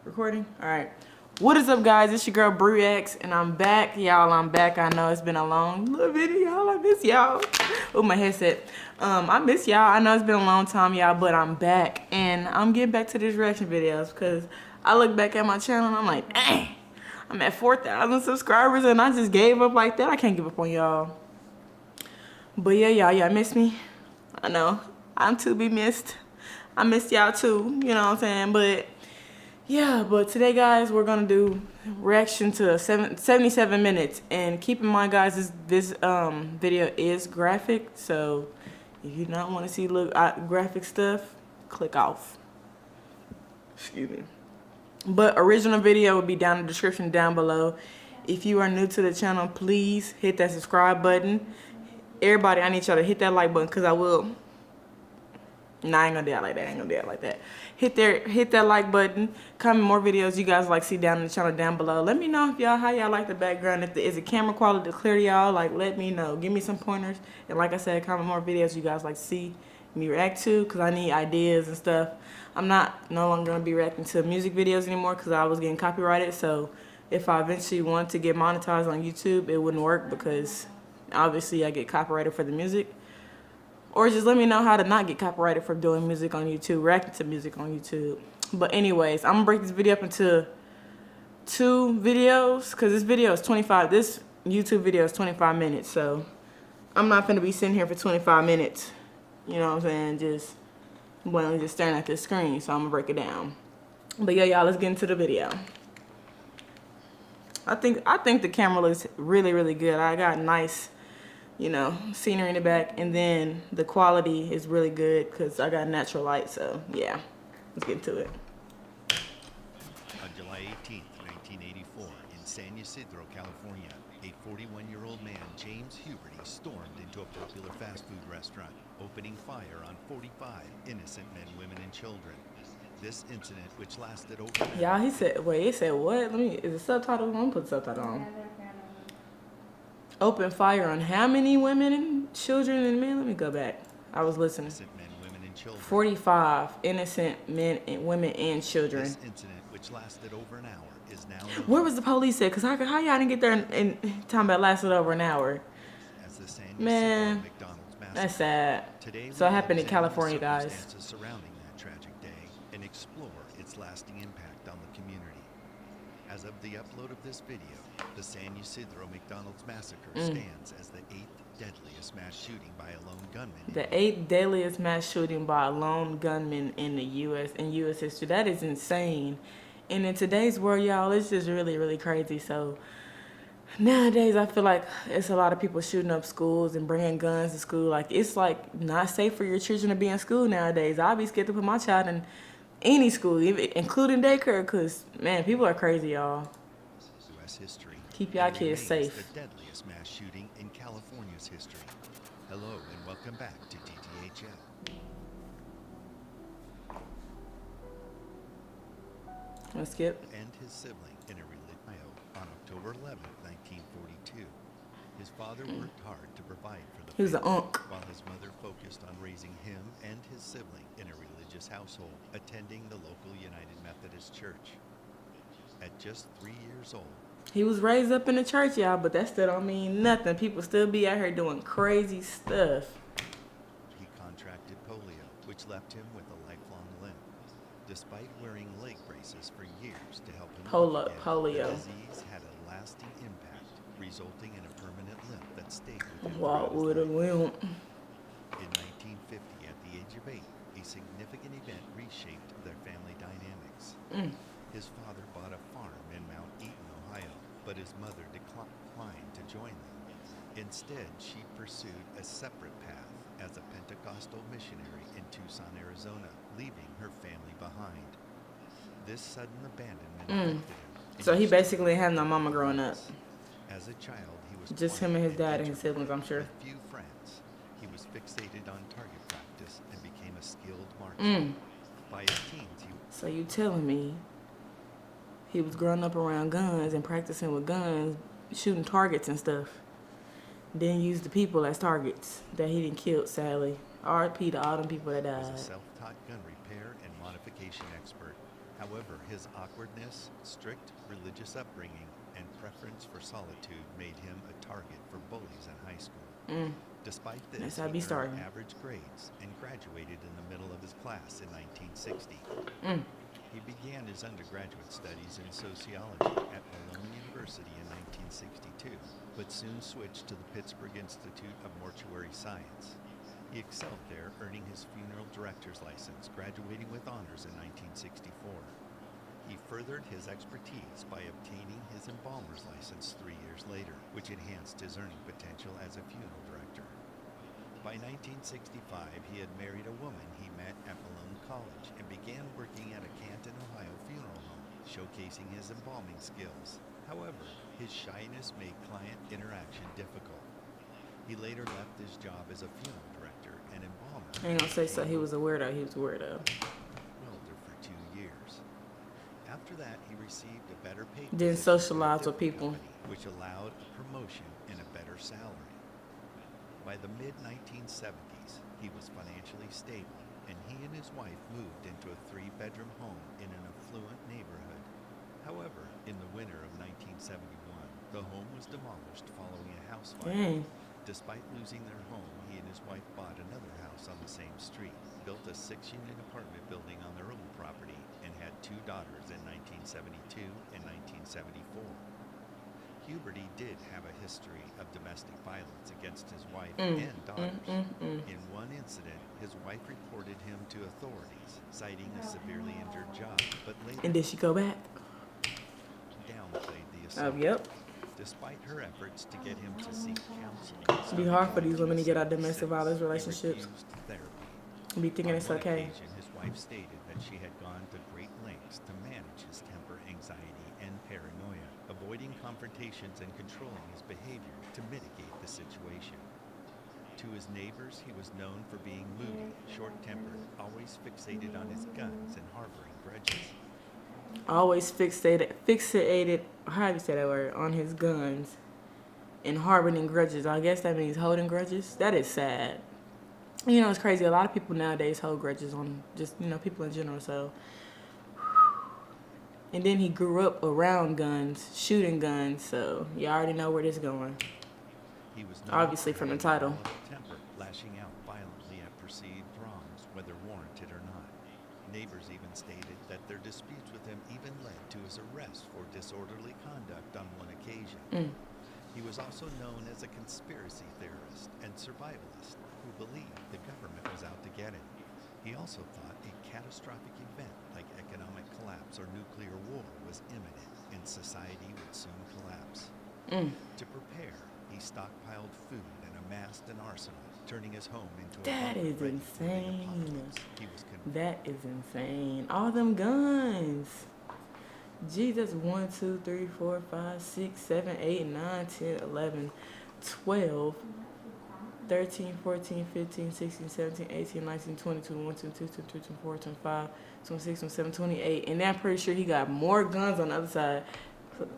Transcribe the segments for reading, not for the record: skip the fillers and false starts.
Recording? Alright. What is up, guys? It's your girl Brex, and I'm back. Y'all, I'm back. I know it's been a long little video, y'all. I miss y'all. Oh, my headset. I miss y'all. I know it's been a long time, y'all, but I'm back. And I'm getting back to these reaction videos because I look back at my channel and I'm like, dang, I'm at 4,000 subscribers and I just gave up like that. I can't give up on y'all. But yeah, y'all miss me? I know. I'm to be missed. I missed y'all too, you know what I'm saying? But yeah, but today, guys, we're gonna do reaction to 77 minutes. And keep in mind, guys, this video is graphic, so if you don't want to see graphic stuff, click off. Excuse me. But original video will be down in the description down below. If you are new to the channel, please hit that subscribe button. Everybody, I need y'all to hit that like button because I will. Nah, I ain't gonna do it like that. I ain't gonna do it like that. Hit that like button. Comment more videos you guys like see down in the channel down below. Let me know if how y'all like the background. Is the camera quality clear to y'all? Like, let me know. Give me some pointers. And like I said, comment more videos you guys like to see me react to because I need ideas and stuff. I'm no longer gonna be reacting to music videos anymore because I was getting copyrighted. So if I eventually want to get monetized on YouTube, it wouldn't work because obviously I get copyrighted for the music. Or just let me know how to not get copyrighted for doing music on YouTube, reacting to music on YouTube. But anyways, I'm gonna break this video up into 2 videos because this YouTube video is 25 minutes. So I'm not gonna be sitting here for 25 minutes. You know what I'm saying? Just staring at this screen. So I'm gonna break it down. But yeah, y'all, let's get into the video. I think the camera looks really, really good. I got nice, you know, scenery in the back, and then the quality is really good because I got natural light. So yeah, let's get into it. On July 18th, 1984, in San Ysidro, California, a 41-year-old man, James Huberty, stormed into a popular fast food restaurant, opening fire on 45 innocent men, women, and children. This incident, which lasted over... Y'all, he said, wait, it said what? Is the subtitle? I'm gonna put the subtitle on. Open fire on how many women and children and men? Let me go back. I was listening. Innocent men, women, and children. 45 innocent men and women and children. This incident, which lasted over an hour, is now known. Where was the police at? Because how y'all didn't get there and talking about lasted over an hour? As the San Man, McDonald's massacre. That's sad. Today, So it happened in California, guys. Circumstances surrounding that tragic day and explore its lasting impact on the community. As of the upload of this video, the San Ysidro McDonald's massacre stands as the 8th deadliest mass shooting by a lone gunman. The 8th deadliest mass shooting by a lone gunman in the U.S. history. That is insane. And in today's world, y'all, it's just really, really crazy. So nowadays, I feel like it's a lot of people shooting up schools and bringing guns to school. Like, it's like not safe for your children to be in school nowadays. I'd be scared to put my child in any school, including daycare, because, man, people are crazy, y'all. U.S. history. Keep y'all kids safe. The deadliest mass shooting in California's history. Hello and welcome back to DTHL. Let's skip. And his sibling in a religion on October 11, 1942. His father worked hard to provide for the He was an family, unk. while his mother focused on raising him and his sibling in a religious household, attending the local United Methodist Church. At just 3 years old, He was raised up in the church, y'all, but that still don't mean nothing. People still be out here doing crazy stuff. he contracted polio, which left him with a lifelong limp. Despite wearing leg braces for years to help him Polio. the disease had a lasting impact, resulting in a permanent limp that stayed with him. What would have went? In 1950, at the age of 8, a significant event reshaped their family dynamics. His father bought a farm in Mount Eaton, Ohio, but his mother declined to join them. Instead, she pursued a separate path as a Pentecostal missionary in Tucson, Arizona, leaving her family behind. This sudden abandonment affected him. So he basically had no mama growing up. As a child, he was Just him and his dad and his siblings, I'm sure. with few friends. He was fixated on target practice and became a skilled marksman. By his teens, So you telling me he was growing up around guns and practicing with guns, shooting targets and stuff. Then use the people as targets that he didn't kill, sadly. R.I.P. to all them people that was a died. self-taught gun repair and modification expert. However, his awkwardness, strict religious upbringing, and preference for solitude made him a target for bullies in high school. Despite this, That's how I be he earned starting. average grades and graduated in the middle of his class in 1960. He began his undergraduate studies in sociology at Malone University in 1962, but soon switched to the Pittsburgh Institute of Mortuary Science. He excelled there, earning his funeral director's license, graduating with honors in 1964. He furthered his expertise by obtaining his embalmer's license 3 years later, which enhanced his earning potential as a funeral director. By 1965, he had married a woman he met at Malone College and began working at a Canton, Ohio funeral home, showcasing his embalming skills. However, his shyness made client interaction difficult. He later left his job as a funeral director and embalmer. I ain't gonna say so. He was a weirdo. He was a weirdo. Welder for 2 years. After that, he received a better paid Didn't position at a socialize with different people. company, which allowed a promotion and a better salary. By the mid-1970s, he was financially stable, and he and his wife moved into a 3-bedroom home in an affluent neighborhood. However, in the winter of 1971, the home was demolished following a house fire. Dang. Despite losing their home, he and his wife bought another house on the same street, built a 6-unit apartment building on their own property, and had 2 daughters in 1972 and 1974. Huberty did have a history of domestic violence against his wife and daughters. In one incident, his wife reported him to authorities, citing a severely injured job, but later And did she go back? downplayed the Oh, assault. yep. Despite her efforts to get him to seek counseling, It'd be hard for these women to get out of domestic violence he relationships. refused therapy. Be thinking On it's one okay. occasion, his wife stated that she had gone to great lengths to manage his temper, anxiety, and paranoia, avoiding confrontations and controlling his behavior to mitigate the situation. To his neighbors, he was known for being moody, short-tempered, always fixated on his guns and harboring grudges. Always fixated, how do you say that word, on his guns and harboring grudges. I guess that means holding grudges. That is sad. You know, it's crazy. A lot of people nowadays hold grudges on just, people in general. So, and then he grew up around guns, shooting guns. So you already know where this is going. He was known Obviously for from the having a title. violent temper, lashing out violently at perceived wrongs, whether warranted or not. Neighbors even stated that their disputes with him even led to his arrest for disorderly conduct on one occasion. He was also known as a conspiracy theorist and survivalist who believed the government was out to get him. He also thought a catastrophic event like economic collapse or nuclear war was imminent and society would soon collapse. To prepare, he stockpiled food and amassed an arsenal, turning his home into a That bunker is ready for the insane. apocalypse. He was That is insane. All them guns. Jesus, 1, 2, 3, 4, 5, 6, 7, 8, 9, 10, 11, 12, 13, 14, 15, 16, 17, 18, 19, 20, 21, 22, 23, 24, 25, 26, 27, 28. And then I'm pretty sure he got more guns on the other side.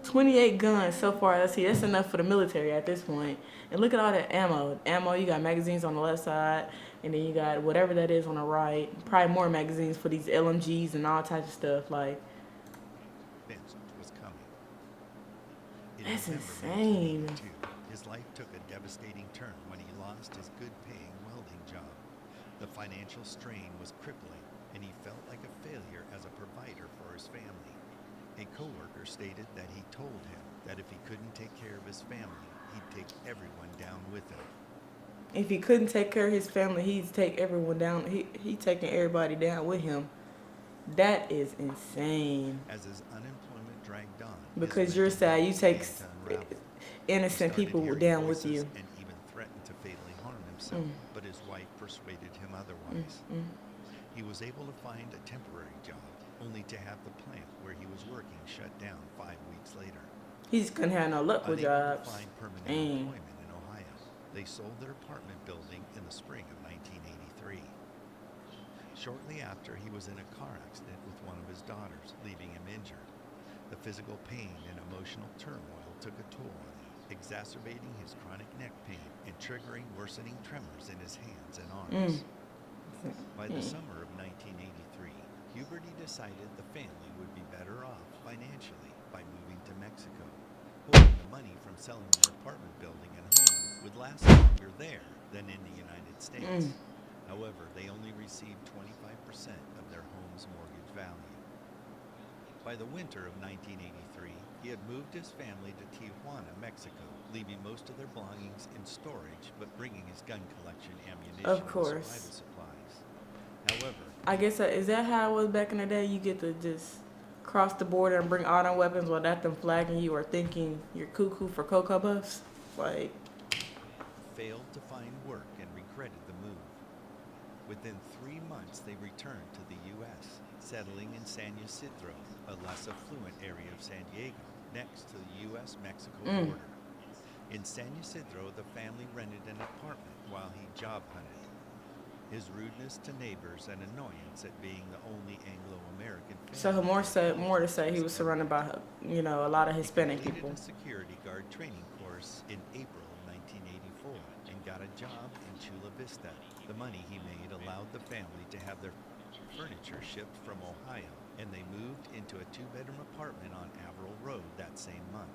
28 guns so far. Let's see, that's enough for the military at this point. And look at all that ammo. You got magazines on the left side, and then you got whatever that is on the right. Probably more magazines for these LMGs and all types of stuff. Like, convinced was coming. In that's November insane. 1982, his life took a devastating turn when he lost his good-paying welding job. The financial strain was crippling, and he felt like a failure as a provider for his family. A coworker stated that he told him that if he couldn't take care of his family, he'd take everyone down with him. If he couldn't take care of his family, he'd take everyone down. He taking everybody down with him. That is insane. As his unemployment dragged on, Because you're sad, you take innocent people down with you. And even threatened to fatally harm himself, but his wife persuaded him otherwise. He was able to find a temporary job, only to have the plant where he was working shut down 5 weeks later. He just couldn't have no luck with Unable jobs. to find permanent Dang. employment in Ohio, they sold their apartment building in the spring of 1983. Shortly after, he was in a car accident with one of his daughters, leaving him injured. The physical pain and emotional turmoil took a toll on him, exacerbating his chronic neck pain and triggering worsening tremors in his hands and arms. By the summer of 1983, Huberty decided the family would be better off financially by moving to Mexico, hoping the money from selling their apartment building and home would last longer there than in the United States. However, they only received 25% of their home's mortgage value. By the winter of 1983, he had moved his family to Tijuana, Mexico, leaving most of their belongings in storage, but bringing his gun collection, ammunition, Of and course. survival supplies. However, I guess is that how it was back in the day? You get to just cross the border and bring all them weapons without them flagging you or thinking you're cuckoo for Cocoa Puffs? Like, failed to find work and regretted the move. Within 3 months, they returned to the U.S., settling in San Ysidro, a less affluent area of San Diego, next to the U.S.-Mexico border. In San Ysidro, the family rented an apartment while he job hunted. His rudeness to neighbors and annoyance at being the only Anglo-American family. so more to say he was surrounded by, a lot of Hispanic He people. completed a security guard training course in April of 1984 and got a job in Chula Vista. The money he made allowed the family to have their furniture shipped from Ohio, and they moved into a 2-bedroom apartment on Averill Road that same month.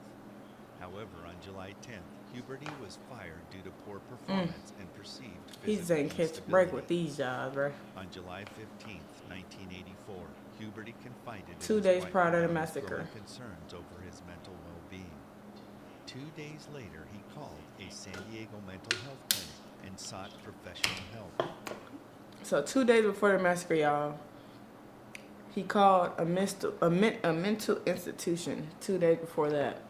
However, on July 10th, Huberty was fired due to poor performance and perceived He physical just ain't catch a instability. break with these jobs, bro. On July 15th, 1984, Huberty confided in 2 his days wife prior to the about his massacre. growing concerns over his mental well-being. 2 days later, he called a San Diego mental health clinic and sought professional help. So 2 days before the massacre, y'all, he called a mental institution 2 days before that,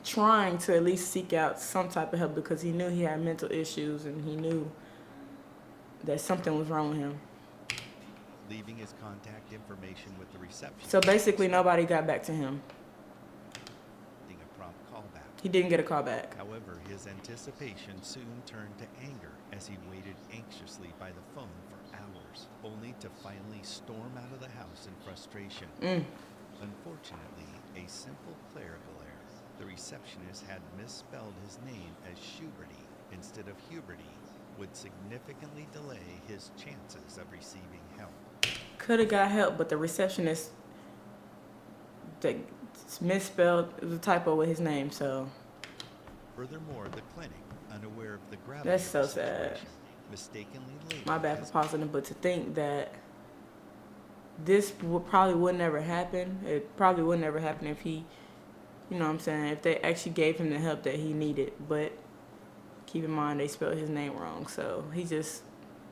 trying to at least seek out some type of help because he knew he had mental issues and he knew that something was wrong with him. Leaving his contact information with the receptionist. So basically nobody got back to him. A prompt callback. He didn't get a call back. However, his anticipation soon turned to anger as he waited anxiously by the phone for hours, only to finally storm out of the house in frustration. Unfortunately, a simple clerical error. The receptionist had misspelled his name as Schuberty instead of Huberty, would significantly delay his chances of receiving help. Could have got help, but the receptionist that misspelled, it was a typo with his name, so. Furthermore, the clinic, unaware of the gravity That's of so the sad. situation, mistakenly labeled My bad his for pausing it, but to think that this probably would never happen. It probably would never happen if he, if they actually gave him the help that he needed. But keep in mind, they spelled his name wrong. So he just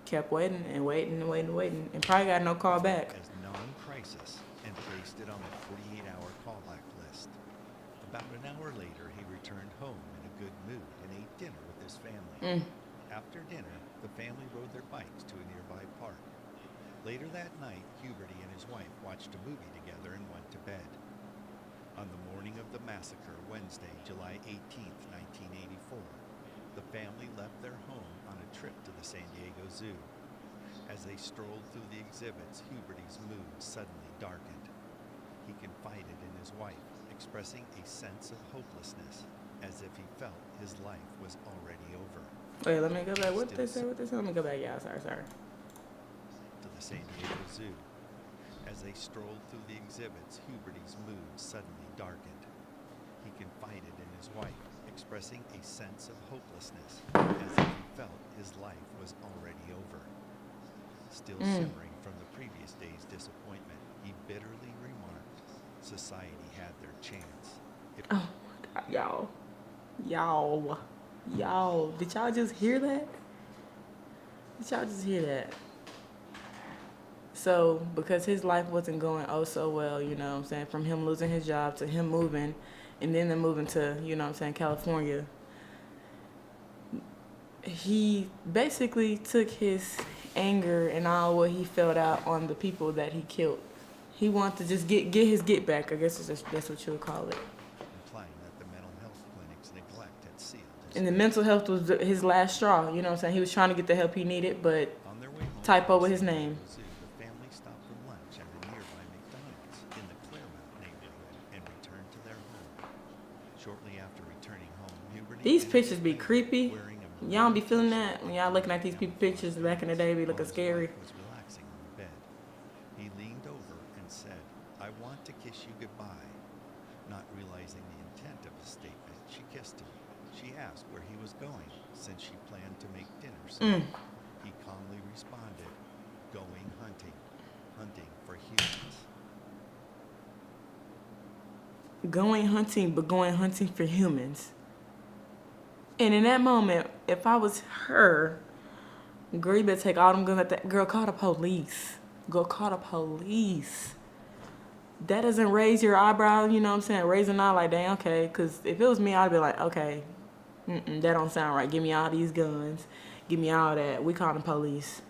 kept waiting and waiting and waiting and waiting and probably got no call back. as non-crisis and placed it on the 48-hour callback list. About an hour later, he returned home in a good mood and ate dinner with his family. After dinner, the family rode their bikes to a nearby park. Later that night, Huberty and his wife watched a movie together and went to bed. On the morning of the massacre, Wednesday, July 18th, 1984, the family left their home on a trip to the San Diego Zoo. As they strolled through the exhibits, Huberty's mood suddenly darkened. He confided in his wife, expressing a sense of hopelessness, as if he felt his life was already over. Wait, let me go back. What they say? Let me go back. Yeah, sorry. To the San Diego Zoo. As they strolled through the exhibits, Huberty's mood suddenly darkened. He confided in his wife, expressing a sense of hopelessness, as if he felt his life was already over. Still simmering from the previous day's disappointment, he bitterly remarked, "Society had their chance." Oh my God, y'all, did y'all just hear that? So, because his life wasn't going so well, from him losing his job to him moving, and then moving to, California, he basically took his anger and all what he felt out on the people that he killed. He wanted to just get his get back, I guess that's what you would call it. Implying that the mental health clinic's neglect had sealed his And the mental health was his last straw, He was trying to get the help he needed, but On their way home typo from with the his San name. Diego Zoo, the family stopped for lunch at a nearby McDonald's in the Claremont neighborhood and returned to their home. Shortly after returning home, Huberty These and pictures his be wife, creepy. wearing a Y'all don't be blue feeling t-shirt, that when y'all looking at these people pictures back in the day, be while looking his scary. wife was relaxing on the bed. He leaned kiss you goodbye. Not realizing the intent of his statement, she kissed him. She asked where he was going, since she planned to make dinner soon. He calmly responded, going hunting. Hunting for humans. Going hunting, but going hunting for humans. And in that moment, if I was her, girl, you better take all them guns like that. Girl, call the police. Go call the police. That doesn't raise your eyebrow, you know what I'm saying? Raise an eye like, dang, okay. Because if it was me, I'd be like, okay, that don't sound right. Give me all these guns. Give me all that. We call the police.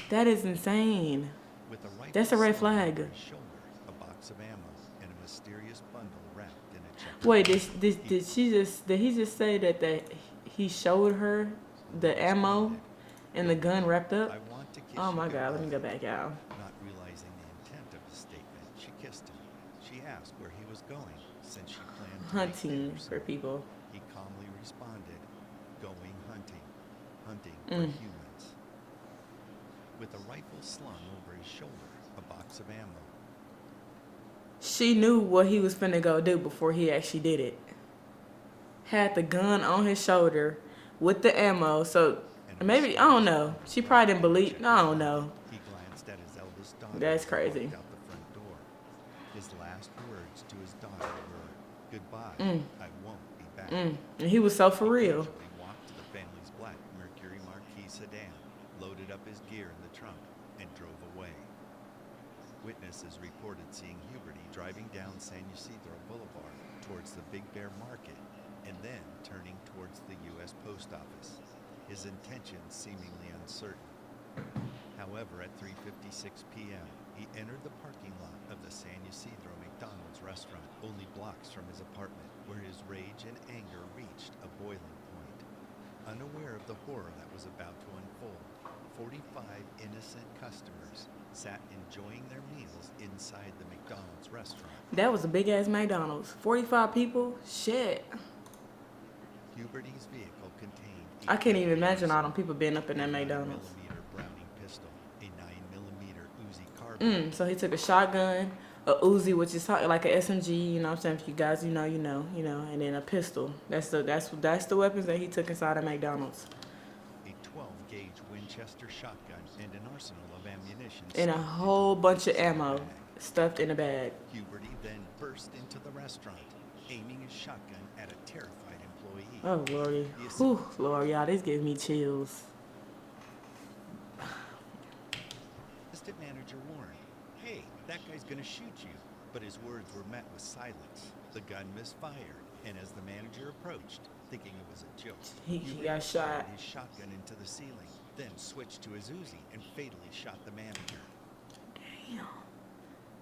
That is insane. With a rifle That's a red slung flag. over his shoulder, a box of ammo, and a mysterious bundle wrapped in a checked Wait, bag. did he just say that he showed her the ammo and the gun wrapped up? I want to kiss Oh you my God, let me goodbye. go back, y'all. Not realizing the intent of his statement, she kissed him. She asked where he was going, since she planned to make Hunting dinner for soon. people. He calmly responded, going hunting. Hunting for humans. With a rifle slung over his shoulder, a box of ammo. She knew what he was finna go do before he actually did it. Had the gun on his shoulder with the ammo, so maybe, I don't know. She probably didn't believe, I don't know. He glanced at his eldest daughter. That's as he crazy. walked out the front door. His last words to his daughter were, "Goodbye, I won't be back." And he was so for real. He walked to the family's black Mercury Marquis sedan, loaded up his gear in the trunk, and drove away. Witnesses reported seeing Huberty driving down San Ysidro Boulevard towards the Big Bear Market and then turning towards the U.S. Post Office, his intentions seemingly uncertain. However, at 3:56 p.m., he entered the parking lot of the San Ysidro McDonald's restaurant, only blocks from his apartment, where his rage and anger reached a boiling point. Unaware of the horror that was about to unfold, 45 innocent customers sat enjoying their meals inside the McDonald's restaurant. That was a big ass McDonald's. 45 people? Shit. Huberty's vehicle contained I can't even imagine all them people being up in that a McDonald's. 9mm Browning pistol, a 9mm Uzi carbine, So he took a shotgun, a Uzi, which is like an SMG, you know what I'm saying? If you guys, you know, and then a pistol. That's the weapons that he took inside of McDonald's. a 12-gauge Winchester shotgun, and an arsenal of ammunition. And a stuffed whole into bunch of a ammo bag. stuffed in a bag. Huberty then burst into the restaurant, aiming his shotgun at a terrified employee. Oh, Lordy. Whew, Lord, y'all, this gives me chills. Assistant manager warned, "Hey, that guy's gonna shoot you." But his words were met with silence. The gun misfired, and as the manager approached, thinking it was a joke, He Huberty got shot. fired his shotgun into the ceiling, then switched to his Uzi and fatally shot the manager. Damn.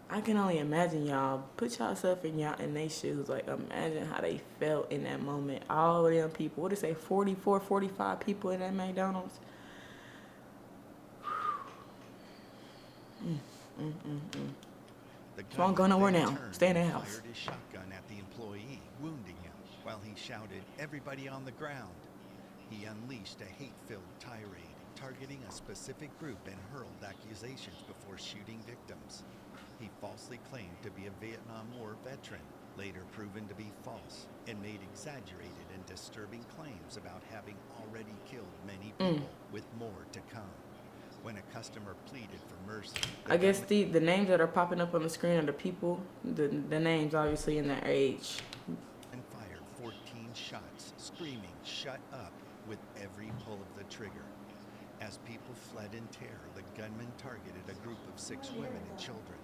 I can only imagine, y'all. Put yourself in their shoes. Like, imagine how they felt in that moment. All of them people. What did they say? 44, 45 people in that McDonald's. The So I'm going nowhere then now. turned Stay in the and house. Fired his shotgun at the employee, wounding him, while he shouted, "Everybody on the ground!" He unleashed a hate-filled tirade, targeting a specific group and hurled accusations before shooting victims. He falsely claimed to be a Vietnam War veteran, later proven to be false, and made exaggerated and disturbing claims about having already killed many people, with more to come. When a customer pleaded for mercy, I guess the names that are popping up on the screen are the people, the names obviously in their age. and fired 14 shots, screaming, "Shut up," with every pull of the trigger. As people fled in terror, the gunman targeted a group of 6 women and children.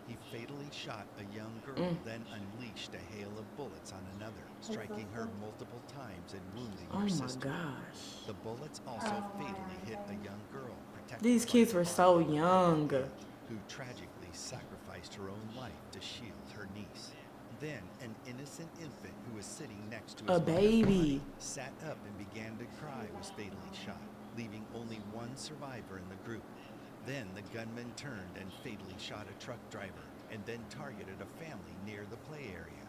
He fatally shot a young girl, then unleashed a hail of bullets on another, striking her multiple times and wounding Oh her my sister. gosh. The bullets also fatally hit a young girl, protected These by kids the were father so of the young. who tragically sacrificed her own life to shield her niece. Then an innocent infant who was sitting next to his A mother's baby. body sat up and began to cry, was fatally shot, leaving only one survivor in the group. Then the gunman turned and fatally shot a truck driver, and then targeted a family near the play area.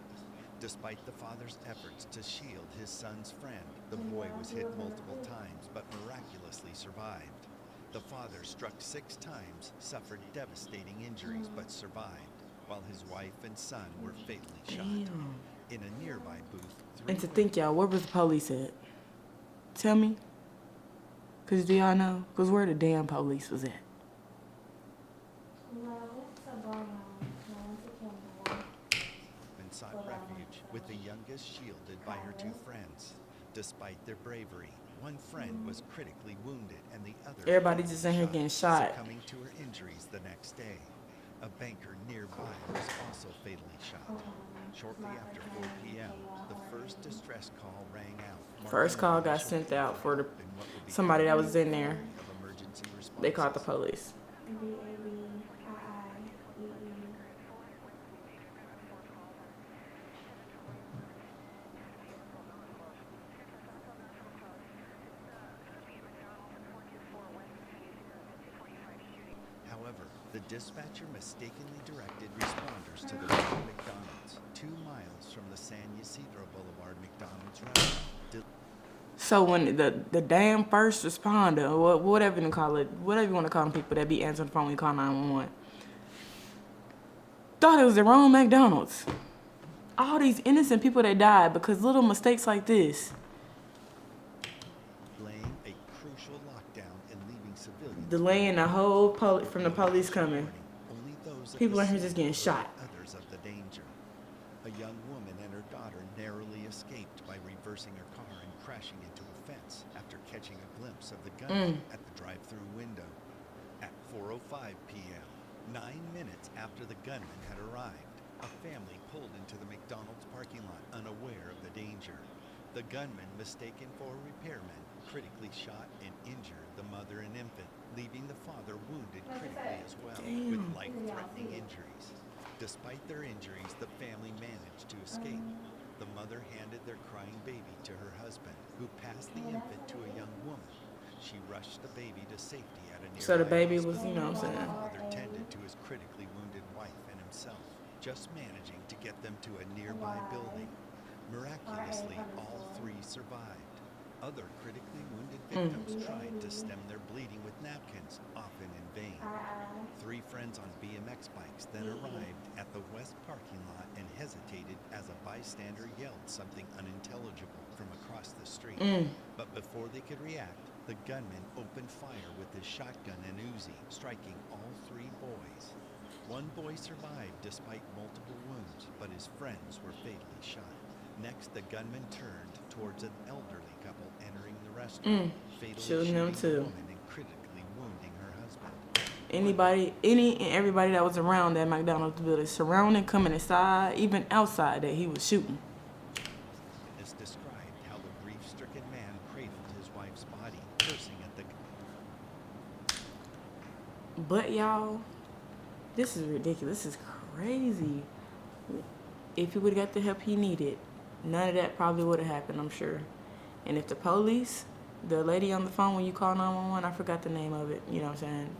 Despite the father's efforts to shield his son's friend, the boy was hit multiple times but miraculously survived. The father struck 6 times, suffered devastating injuries, but survived. while his wife and son were fatally shot. Damn. In a nearby booth, And to think, y'all, where was the police at? Tell me. Because do y'all know? Because where the damn police was at? And sought refuge with the youngest shielded by her two friends. Despite their bravery, one friend was critically wounded and the other Everybody just in here getting shot. succumbing to her injuries the next day. A banker nearby was also fatally shot. Shortly after 4 p.m., the first distress call rang out. First call got sent out for the somebody that was in there. Of emergency They called the responses. police. However, the dispatcher mistakenly directed responders to the wrong McDonald's, 2 miles from the San Ysidro Boulevard McDonald's restaurant. So when the damn first responder, or whatever you call it, whatever you want to call them, people that be answering the phone when you call 911, thought it was the wrong McDonald's. All these innocent people that died because little mistakes like this. Laying a crucial lockdown and leaving civilians Delaying the whole from the police coming. Only those at People the in here just scene getting shot. alert others of the danger. A young woman and her daughter narrowly escaped by reversing her car and crashing into a fence after catching a glimpse of the gunman at the drive-through window. At 4:05 p.m., 9 minutes after the gunman had arrived, a family pulled into the McDonald's parking lot unaware of the danger. The gunman, mistaken for a repairman, critically shot and injured the mother and infant, leaving the father wounded critically as well, with life-threatening injuries. Despite their injuries, the family managed to escape. The mother handed their crying baby to her husband, who passed the infant to a young woman. She rushed the baby to safety at a nearby So the baby was, hospital. you know what I'm The saying? father tended to his critically wounded wife and himself, just managing to get them to a nearby building. Miraculously, all 3 survived. Other critically wounded victims tried to stem their bleeding with napkins, often in vain. 3 friends on BMX bikes then arrived at the west parking lot and hesitated as a bystander yelled something unintelligible from across the street. But before they could react, the gunman opened fire with his shotgun and Uzi, striking all 3 boys. One boy survived despite multiple wounds, but his friends were fatally shot. Next, the gunman turned towards an elderly couple entering the restaurant, fatally Shooting them the too. woman and critically wounding her husband. Any and everybody that was around that McDonald's building, surrounding, coming inside, even outside that he was shooting. Witness described how the grief-stricken man cradled his wife's body, cursing at the But y'all, this is ridiculous. This is crazy. If he would have got the help he needed, none of that probably would have happened, I'm sure. And if the police, the lady on the phone when you call 911, I forgot the name of it, you know what I'm saying?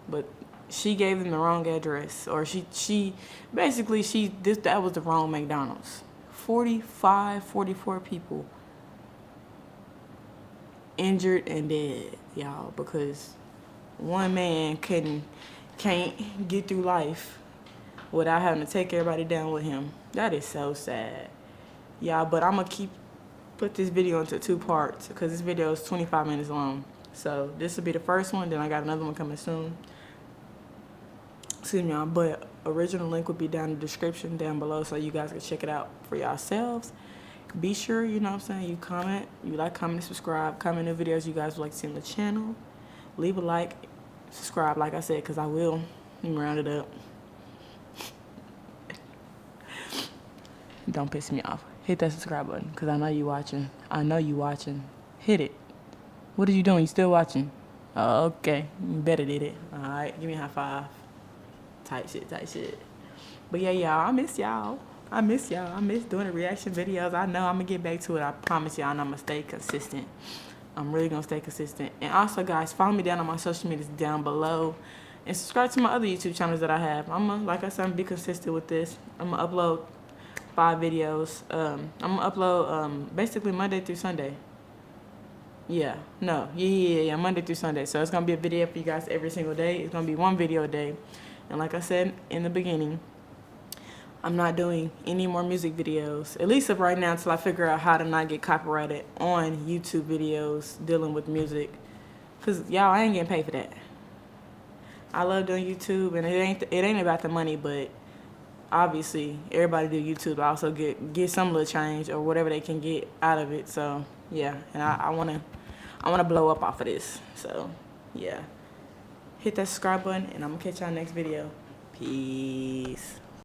But she gave them the wrong address, or that was the wrong McDonald's. 44 people injured and dead, y'all, because one man can't get through life without having to take everybody down with him. That is so sad. Yeah, but I'm going to put this video into 2 parts because this video is 25 minutes long. So this will be the first one, then I got another one coming soon. Excuse me, y'all, but original link will be down in the description down below so you guys can check it out for yourselves. Be sure, you know what I'm saying, you comment, you like, comment, and subscribe. Comment new videos you guys would like to see on the channel. Leave a like, subscribe, like I said, because I will. Let me round it up. Don't piss me off. Hit that subscribe button because I know you watching. I know you watching. Hit it. What are you doing? You still watching? Oh, okay. You better did it. All right. Give me a high five. Tight shit. But yeah, y'all. I miss y'all. I miss doing the reaction videos. I know I'm going to get back to it. I promise y'all. And I'm going to stay consistent. I'm really going to stay consistent. And also, guys, follow me down on my social medias down below. And subscribe to my other YouTube channels that I have. Like I said, I'm going to be consistent with this. I'm going to upload 5 videos. I'm gonna upload basically Monday through Sunday. Yeah, Monday through Sunday. So it's gonna be a video for you guys every single day. It's gonna be 1 video a day. And like I said in the beginning, I'm not doing any more music videos, at least right now, until I figure out how to not get copyrighted on YouTube videos dealing with music. Cause y'all, I ain't getting paid for that. I love doing YouTube, and it ain't about the money, but obviously everybody do YouTube to also get some little change or whatever they can get out of it. So yeah, and I wanna blow up off of this. So yeah, hit that subscribe button, and I'm gonna catch y'all next video. Peace.